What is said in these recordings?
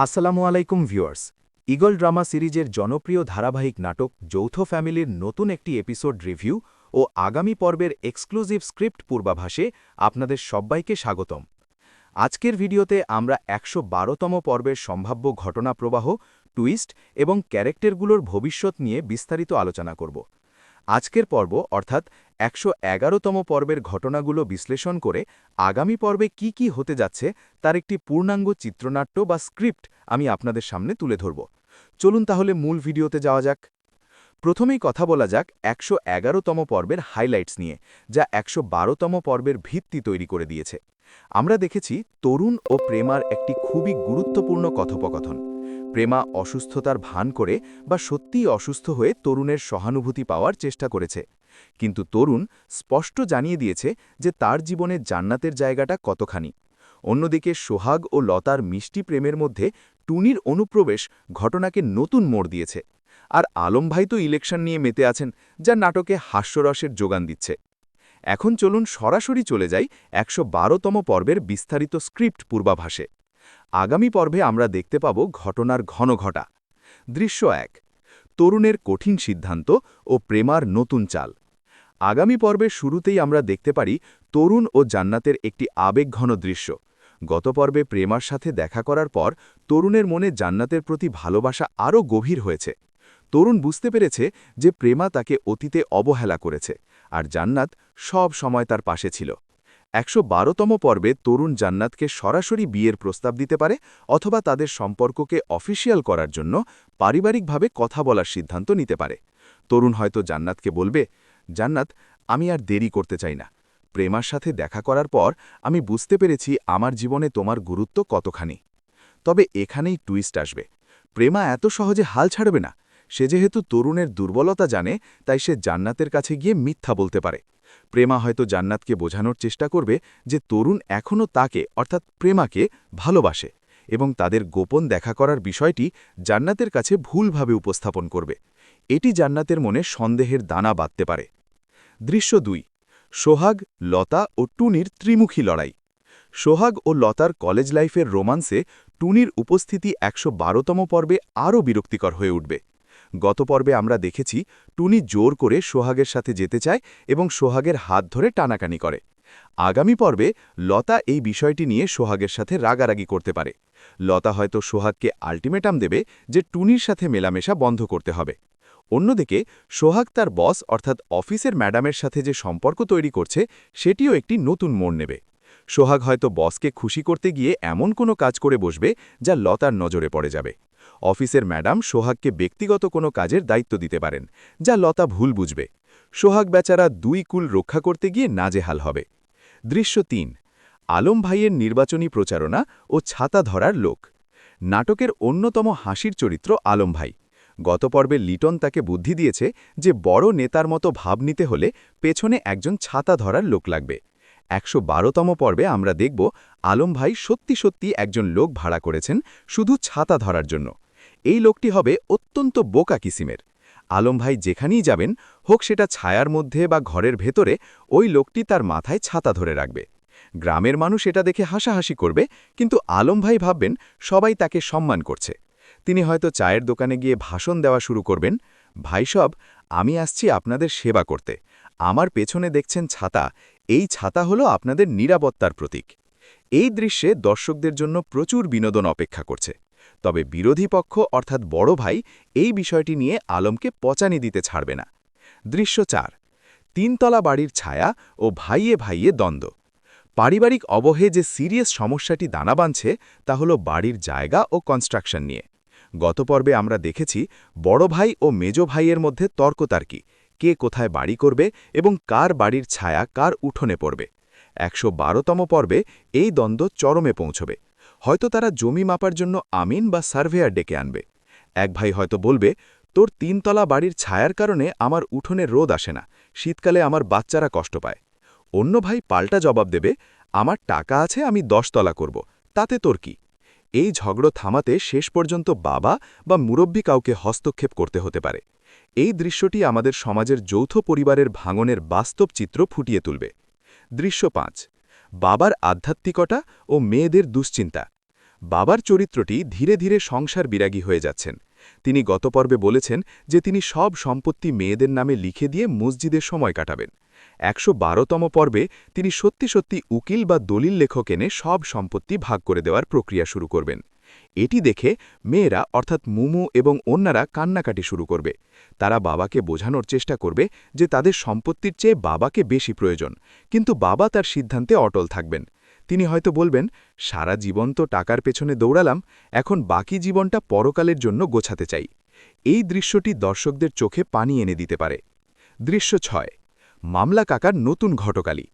আসসালামু আলাইকুম viewers. Eagle drama সিরিজের জনপ্রিয় ধারাবাহিক নাটক যৌথ ফ্যামিলির নতুন একটি এপিসোড রিভিউ ও আগামী পর্বের এক্সক্লুসিভ স্ক্রিপ্ট পূর্বাভাসে আপনাদের সবাইকে স্বাগতম। আজকের ভিডিওতে আমরা ১১২তম পর্বের সম্ভাব্য ঘটনা প্রবাহ, টুইস্ট এবং ক্যারেক্টারগুলোর ভবিষ্যৎ নিয়ে বিস্তারিত আলোচনা করব। আজকের পর্ব অর্থাৎ ১১১তম পর্বের ঘটনাগুলো বিশ্লেষণ করে আগামী পর্বে কি কি হতে যাচ্ছে তার একটি পূর্ণাঙ্গ চিত্রনাট্য বা স্ক্রিপ্ট আমি আপনাদের সামনে তুলে ধরব। চলুন তাহলে মূল ভিডিওতে যাওয়া যাক। প্রথমেই কথা বলা যাক ১১১তম পর্বের হাইলাইটস নিয়ে, যা ১১২তম পর্বের ভিত্তি তৈরি করে দিয়েছে। আমরা দেখেছি তরুণ ও প্রেমার একটি খুবই গুরুত্বপূর্ণ কথোপকথন। প্রেমা অসুস্থতার ভান করে বা সত্যিই অসুস্থ হয়ে তরুণের সহানুভূতি পাওয়ার চেষ্টা করেছে, কিন্তু তরুণ স্পষ্ট জানিয়ে দিয়েছে যে তার জীবনে জান্নাতের জায়গাটা কতখানি। অন্যদিকে সোহাগ ও লতার মিষ্টি প্রেমের মধ্যে টুনির অনুপ্রবেশ ঘটনাকে নতুন মোড় দিয়েছে। আর আলম ভাই তো ইলেকশন নিয়ে মেতে আছেন, যা নাটকে হাস্যরসের যোগান দিচ্ছে। এখন চলুন সরাসরি চলে যাই ১১২তম পর্বের বিস্তারিত স্ক্রিপ্ট পূর্বাভাসে। আগামী পর্বে আমরা দেখতে পাব ঘটনার ঘনঘটা। দৃশ্য ১, তরুণের কঠিন সিদ্ধান্ত ও প্রেমার নতুন চাল। আগামী পর্বের শুরুতেই আমরা দেখতে পারি তরুণ ও জান্নাতের একটি আবেগঘন দৃশ্য। গত পর্বে প্রেমার সাথে দেখা করার পর তরুণের মনে জান্নাতের প্রতি ভালোবাসা আরও গভীর হয়েছে। তরুণ বুঝতে পেরেছে যে প্রেমা তাকে অতীতে অবহেলা করেছে, আর জান্নাত সব সময় তার পাশে ছিল। ১১২তম পর্বে তরুণ জান্নাতকে সরাসরি বিয়ের প্রস্তাব দিতে পারে, অথবা তাদের সম্পর্ককে অফিসিয়াল করার জন্য পারিবারিকভাবে কথা বলার সিদ্ধান্ত নিতে পারে। তরুণ হয়তো জান্নাতকে বলবে, জান্নাত, আমি আর দেরি করতে চাই না। প্রেমার সাথে দেখা করার পর আমি বুঝতে পেরেছি আমার জীবনে তোমার গুরুত্ব কতখানি। তবে এখানেই টুইস্ট আসবে। প্রেমা এত সহজে হাল ছাড়বে না। সে যেহেতু তরুণের দুর্বলতা জানে, তাই সে জান্নাতের কাছে গিয়ে মিথ্যা বলতে পারে। প্রেমা হয়তো জান্নাতকে বোঝানোর চেষ্টা করবে যে তরুণ এখনও তাকে অর্থাৎ প্রেমাকে ভালোবাসে, এবং তাদের গোপন দেখা করার বিষয়টি জান্নাতের কাছে ভুলভাবে উপস্থাপন করবে। এটি জান্নাতের মনে সন্দেহের দানা বাঁধতে পারে। দৃশ্য ২, সোহাগ, লতা ও টুনির ত্রিমুখী লড়াই। সোহাগ ও লতার কলেজ লাইফের রোমান্সে টুনির উপস্থিতি ১১২তম পর্বে আরও বিরক্তিকর হয়ে উঠবে। গত পর্বে আমরা দেখেছি টুনি জোর করে সোহাগের সাথে যেতে চায় এবং সোহাগের হাত ধরে টানাটানি করে। আগামী পর্বে লতা এই বিষয়টি নিয়ে সোহাগের সাথে রাগারাগি করতে পারে। লতা হয়তো সোহাগকে আল্টিমেটাম দেবে যে টুনির সাথে মেলামেশা বন্ধ করতে হবে। অন্যদিকে সোহাগ তার বস অর্থাৎ অফিসের ম্যাডামের সাথে যে সম্পর্ক তৈরি করছে, সেটিও একটি নতুন মোড় নেবে। সোহাগ হয়তো বসকে খুশি করতে গিয়ে এমন কোনো কাজ করে বসবে যা লতার নজরে পড়ে যাবে। অফিসের ম্যাডাম সোহাগকে ব্যক্তিগত কোনো কাজের দায়িত্ব দিতে পারেন, যা লতা ভুল বুঝবে। সোহাগ বেচারা দুই কুল রক্ষা করতে গিয়ে নাজেহাল হবে। দৃশ্য ৩, আলম ভাইয়ের নির্বাচনী প্রচারণা ও ছাতা ধরার লোক। নাটকের অন্যতম হাসির চরিত্র আলম ভাই। গত পর্বে লিটন তাকে বুদ্ধি দিয়েছে যে বড় নেতার মতো ভাব নিতে হলে পেছনে একজন ছাতা ধরার লোক লাগবে। ১১২তম পর্বে আমরা দেখব আলম ভাই সত্যি সত্যি একজন লোক ভাড়া করেছেন শুধু ছাতা ধরার জন্য। এই লোকটি হবে অত্যন্ত বোকা কিসিমের। আলম ভাই যেখানেই যাবেন, হোক সেটা ছায়ার মধ্যে বা ঘরের ভেতরে, ওই লোকটি তার মাথায় ছাতা ধরে রাখবে। গ্রামের মানুষ এটা দেখে হাসাহাসি করবে, কিন্তু আলম ভাই ভাববেন সবাই তাকে সম্মান করছে। তিনি হয়তো চায়ের দোকানে গিয়ে ভাষণ দেওয়া শুরু করবেন, ভাই সব, আমি আসছি আপনাদের সেবা করতে। আমার পেছনে দেখছেন ছাতা, এই ছাতা হলো আপনাদের নিরাপত্তার প্রতীক। এই দৃশ্যে দর্শকদের জন্য প্রচুর বিনোদন অপেক্ষা করছে। তবে বিরোধী পক্ষ অর্থাৎ বড় ভাই এই বিষয়টি নিয়ে আলমকে পচানি দিতে ছাড়বে না। দৃশ্য ৪, তিনতলা বাড়ির ছায়া ও ভাইয়ে ভাইয়ে দ্বন্দ্ব। পারিবারিক অবহে যে সিরিয়াস সমস্যাটি দানা বাঁধছে, তা হল বাড়ির জায়গা ও কনস্ট্রাকশন নিয়ে। গত পর্বে আমরা দেখেছি বড় ভাই ও মেজ ভাইয়ের মধ্যে তর্কতার্কি, কে কোথায় বাড়ি করবে এবং কার বাড়ির ছায়া কার উঠোনে পড়বে। ১১২তম পর্বে এই দ্বন্দ্ব চরমে পৌঁছবে। হয়তো তারা জমি মাপার জন্য আমিন বা সার্ভেয়ার ডেকে আনবে। এক ভাই হয়তো বলবে, তোর তিনতলা বাড়ির ছায়ার কারণে আমার উঠোনে রোদ আসে না, শীতকালে আমার বাচ্চারা কষ্ট পায়। অন্য ভাই পাল্টা জবাব দেবে, আমার টাকা আছে, আমি ১০ তলা করব, তাতে তোর কি। এই ঝগড়া থামাতে শেষ পর্যন্ত বাবা বা মুরব্বী কাউকে হস্তক্ষেপ করতে হতে পারে। এই দৃশ্যটি আমাদের সমাজের যৌথ পরিবারের ভাঙনের বাস্তব চিত্র ফুটিয়ে তুলবে। দৃশ্য ৫, বাবার আধ্যাত্মিকতা ও মেয়েদের দুশ্চিন্তা। বাবার চরিত্রটি ধীরে ধীরে সংসার বিরাগী হয়ে যাচ্ছেন। তিনি গত পর্বে বলেছেন যে তিনি সব সম্পত্তি মেয়েদের নামে লিখে দিয়ে মসজিদে সময় কাটাবেন। ১১২তম পর্বে তিনি সত্যি সত্যি উকিল বা দলিল লেখক এনে সব সম্পত্তি ভাগ করে দেওয়ার প্রক্রিয়া শুরু করবেন। এটি দেখে মেয়েরা অর্থাৎ মুমু এবং অন্যরা কান্নাকাটি শুরু করবে। তারা বাবাকে বোঝানোর চেষ্টা করবে যে তাদের সম্পত্তির চেয়ে বাবাকে বেশি প্রয়োজন, কিন্তু বাবা তার সিদ্ধান্তে অটল থাকবেন। তিনি হয়তো বলবেন, সারা জীবন তো টাকার পেছনে দৌড়ালাম, এখন বাকি জীবনটা পরকালের জন্য গোছাতে চাই। এই দৃশ্যটি দর্শকদের চোখে পানি এনে দিতে পারে। দৃশ্য ৬। মামলা কাকার নতুন ঘটকালি।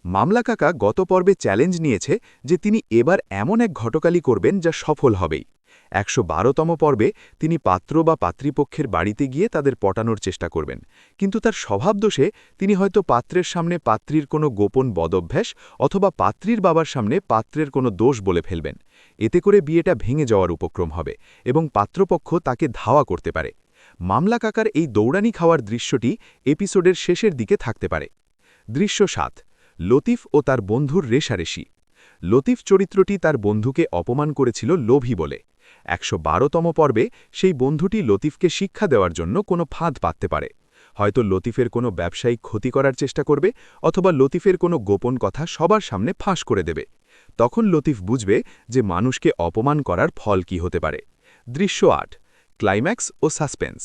মামলা কাকা গত পর্বে চ্যালেঞ্জ নিয়েছে যে তিনি এবার এমন এক ঘটকালি করবেন যা সফল হবেই। ১১২তম পর্বে তিনি পাত্র বা পাত্রীপক্ষের বাড়িতে গিয়ে তাদের পটানোর চেষ্টা করবেন, কিন্তু তার স্বভাবদোষে তিনি হয়তো পাত্রের সামনে পাত্রীর কোনো গোপন বদভ্যাস অথবা পাত্রীর বাবার সামনে পাত্রের কোনো দোষ বলে ফেলবেন। এতে করে বিয়েটা ভেঙে যাওয়ার উপক্রম হবে এবং পাত্রপক্ষ তাকে ধাওয়া করতে পারে। মামলা কাকার এই দৌড়ানি খাওয়ার দৃশ্যটি এপিসোডের শেষের দিকে থাকতে পারে। দৃশ্য ৭। লতিফ ও তার বন্ধুর রেষারেষি। লতিফ চরিত্রটি তার বন্ধুকে অপমান করেছিল লোভী বলে। ১১২তম পর্বে সেই বন্ধুটি লতিফকে শিক্ষা দেওয়ার জন্য কোনো ফাঁদ পাততে পারে। হয়তো লতিফের কোনো ব্যবসায়িক ক্ষতি করার চেষ্টা করবে অথবা লতিফের কোনো গোপন কথা সবার সামনে ফাঁস করে দেবে। তখন লতিফ বুঝবে যে মানুষকে অপমান করার ফল কি হতে পারে। দৃশ্য ৮। ক্লাইম্যাক্স ও সাসপেন্স।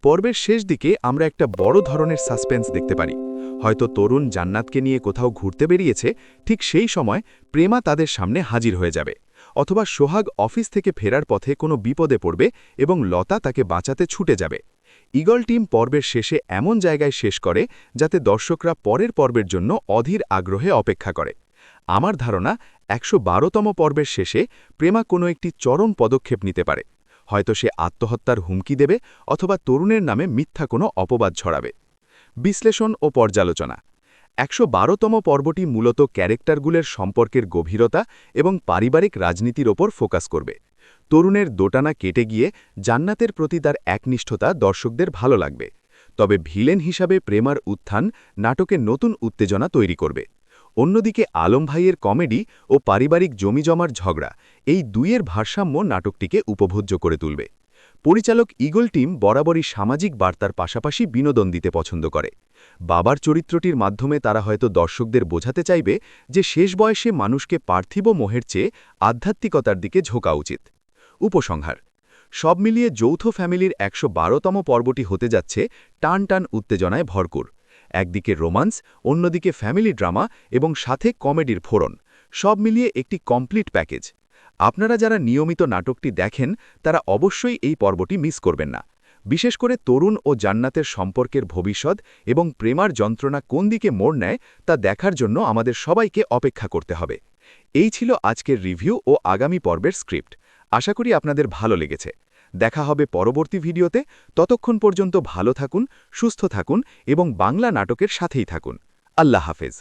পর্বের শেষ দিকে আমরা একটা বড় ধরনের সাসপেন্স দেখতে পারি। হয়তো তরুণ জান্নাতকে নিয়ে কোথাও ঘুরতে বেরিয়েছে, ঠিক সেই সময় প্রেমা তাদের সামনে হাজির হয়ে যাবে। অথবা সোহাগ অফিস থেকে ফেরার পথে কোনো বিপদে পড়বে এবং লতা তাকে বাঁচাতে ছুটে যাবে। ঈগল টিম পর্বের শেষে এমন জায়গায় শেষ করে যাতে দর্শকরা পরের পর্বের জন্য অধীর আগ্রহে অপেক্ষা করে। আমার ধারণা ১১২তম পর্বের শেষে প্রেমা কোনো একটি চরম পদক্ষেপ নিতে পারে। হয়তো সে আত্মহত্যার হুমকি দেবে অথবা তরুণের নামে মিথ্যা কোনো অপবাদ ছড়াবে। বিশ্লেষণ ও পর্যালোচনা। ১১২তম পর্বটি মূলত ক্যারেক্টারগুলোর সম্পর্কের গভীরতা এবং পারিবারিক রাজনীতির ওপর ফোকাস করবে। তরুণের দোটানা কেটে গিয়ে জান্নাতের প্রতি তার একনিষ্ঠতা দর্শকদের ভালো লাগবে। তবে ভিলেন হিসাবে প্রেমার উত্থান নাটকে নতুন উত্তেজনা তৈরি করবে। অন্যদিকে আলম ভাইয়ের কমেডি ও পারিবারিক জমিজমার ঝগড়া, এই দুইয়ের ভারসাম্য নাটকটিকে উপভোগ্য করে তুলবে। পরিচালক ঈগল টিম বরাবরই সামাজিক বার্তার পাশাপাশি বিনোদন দিতে পছন্দ করে। বাবার চরিত্রটির মাধ্যমে তারা হয়তো দর্শকদের বোঝাতে চাইবে যে শেষ বয়সে মানুষকে পার্থিব মোহের চেয়ে আধ্যাত্মিকতার দিকে ঝোঁকা উচিত। উপসংহার। সব মিলিয়ে যৌথ ফ্যামিলির ১১২তম পর্বটি হতে যাচ্ছে টান টান উত্তেজনায় ভরপুর। একদিকে রোমান্স, অন্যদিকে ফ্যামিলি ড্রামা এবং সাথে কমেডির ফোড়ন, সব মিলিয়ে একটি কমপ্লিট প্যাকেজ। আপনারা যারা নিয়মিত নাটকটি দেখেন তারা অবশ্যই এই পর্বটি মিস করবেন না। বিশেষ করে তরুণ ও জান্নাতের সম্পর্কের ভবিষ্যৎ এবং প্রেমার যন্ত্রণা কোন দিকে মোড় নেয় তা দেখার জন্য আমাদের সবাইকে অপেক্ষা করতে হবে। এই ছিল আজকের রিভিউ ও আগামী পর্বের স্ক্রিপ্ট। আশা করি আপনাদের ভালো লেগেছে। দেখা হবে পরবর্তী ভিডিওতে। ততক্ষণ পর্যন্ত ভালো থাকুন, সুস্থ থাকুন এবং বাংলা নাটকের সাথেই থাকুন। আল্লাহ হাফেজ।